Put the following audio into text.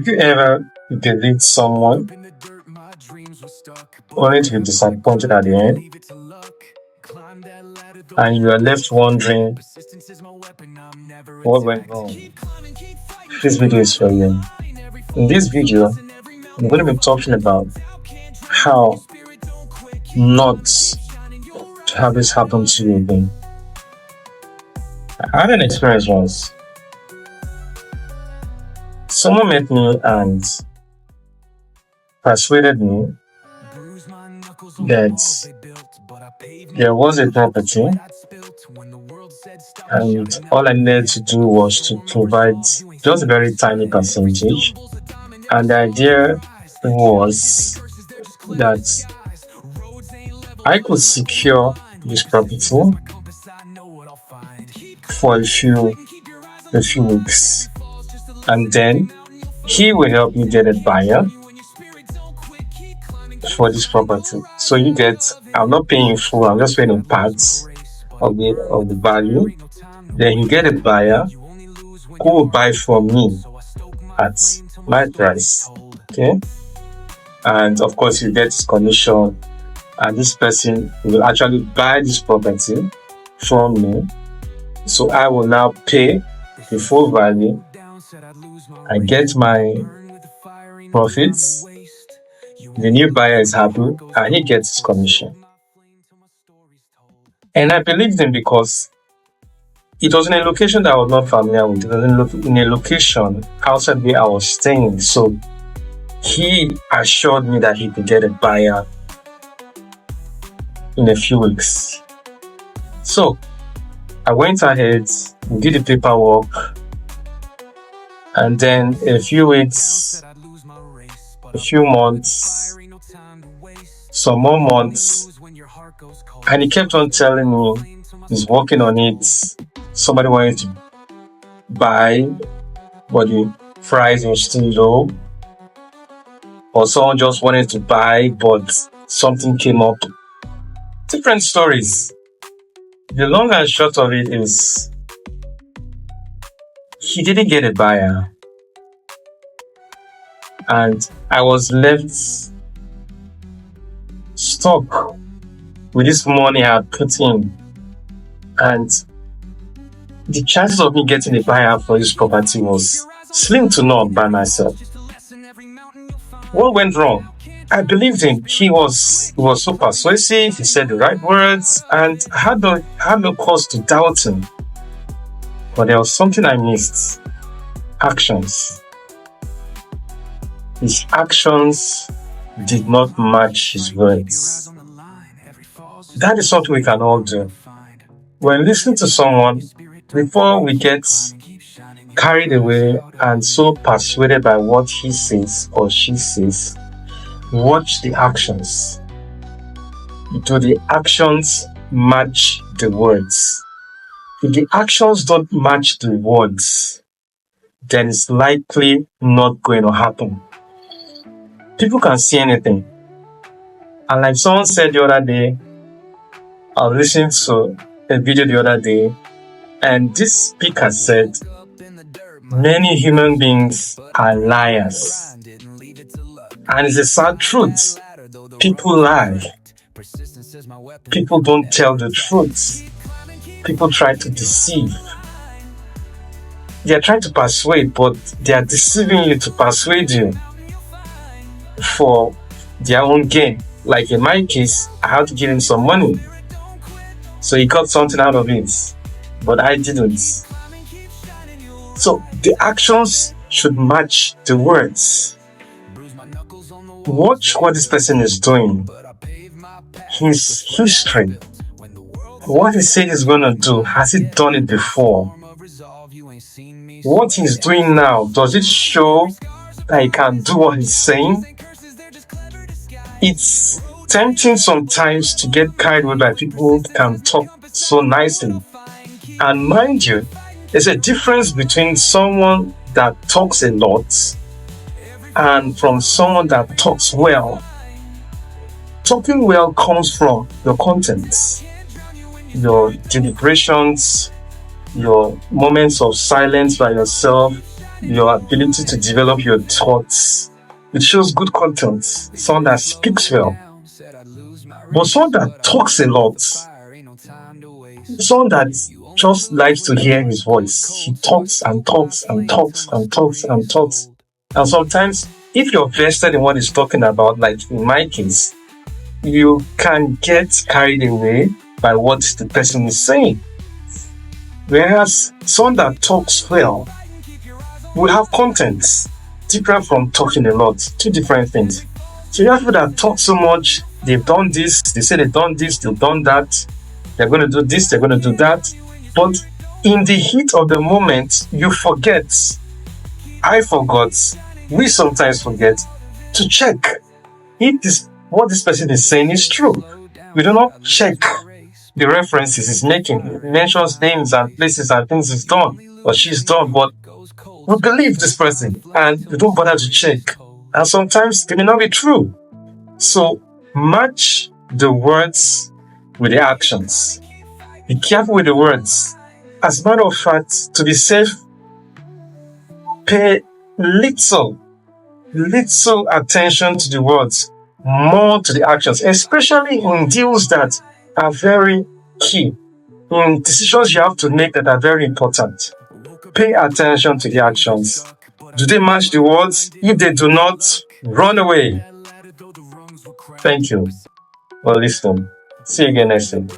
Have you ever believed someone only to be disappointed at the end, and you are left wondering what went wrong? This video is for you. In this video, I'm going to be talking about how not to have this happen to you again. I had an experience once. Someone met me and persuaded me that there was a property, and all I needed to do was to provide just a very tiny percentage. And the idea was that I could secure this property for a few weeks, and then he will help me get a buyer for this property. So you get, I'm not paying full, I'm just paying parts of the value. Then you get a buyer who will buy from me at my price. Okay. And of course you get his commission, and this person will actually buy this property from me. So I will now pay the full value. I get my profits. The new buyer is happy and he gets his commission. And I believed him because it was in a location that I was not familiar with. It was in a location outside where I was staying. So he assured me that he could get a buyer in a few weeks. So I went ahead, we did the paperwork, and then a few weeks, a few months, some more months, and he kept on telling me he's working on it. Somebody wanted to buy, but the price was still low, or someone just wanted to buy, but something came up. Different stories. The long and short of it is, he didn't get a buyer, and I was left stuck with this money I had put in, and the chances of me getting a buyer for this property was slim to none by myself. What went wrong? I believed him. He was so persuasive. He said the right words, and I had no cause to doubt him. But there was something I missed. Actions. His actions did not match his words. That is something we can all do. When listening to someone, before we get carried away and so persuaded by what he says or she says, watch the actions. Do the actions match the words? If the actions don't match the words, then it's likely not going to happen. People can see anything. And like someone said the other day, I was listening to a video the other day, and this speaker said, many human beings are liars. And it's a sad truth. People lie. People don't tell the truth. People try to deceive. They are trying to persuade, but they are deceiving you to persuade you for their own gain. Like in my case, I had to give him some money, so he got something out of it, but I didn't. So the actions should match the words. Watch what this person is doing. His history. What he said he's going to do, has he done it before? What he's doing now, does it show that he can do what he's saying? It's tempting sometimes to get carried away by people who can talk so nicely. And mind you, there's a difference between someone that talks a lot and from someone that talks well. Talking well comes from your contents, your deliberations, your moments of silence by yourself, your ability to develop your thoughts. It shows good content, someone that speaks well. But someone that talks a lot, someone that just likes to hear his voice. He talks and talks and talks and talks and talks. And sometimes, if you're vested in what he's talking about, like in my case, you can get carried away by what the person is saying. Whereas someone that talks well will have content different from talking a lot. Two different things. So you have people that talk so much, they've done this, they say they've done this, they've done that, they're going to do this, they're going to do that. But in the heat of the moment, you forget. I forgot. We sometimes forget to check if what this person is saying is true. We do not check the references he's making. He mentions names and places and things he's done or she's done, but we believe this person and we don't bother to check. And sometimes they may not be true. So match the words with the actions. Be careful with the words. As a matter of fact, to be safe, pay little attention to the words, more to the actions, especially in deals that are very key, in decisions you have to make that are very important. Pay attention to the actions. Do they match the words? If they do not, run away. Thank you for listening. See you again next time.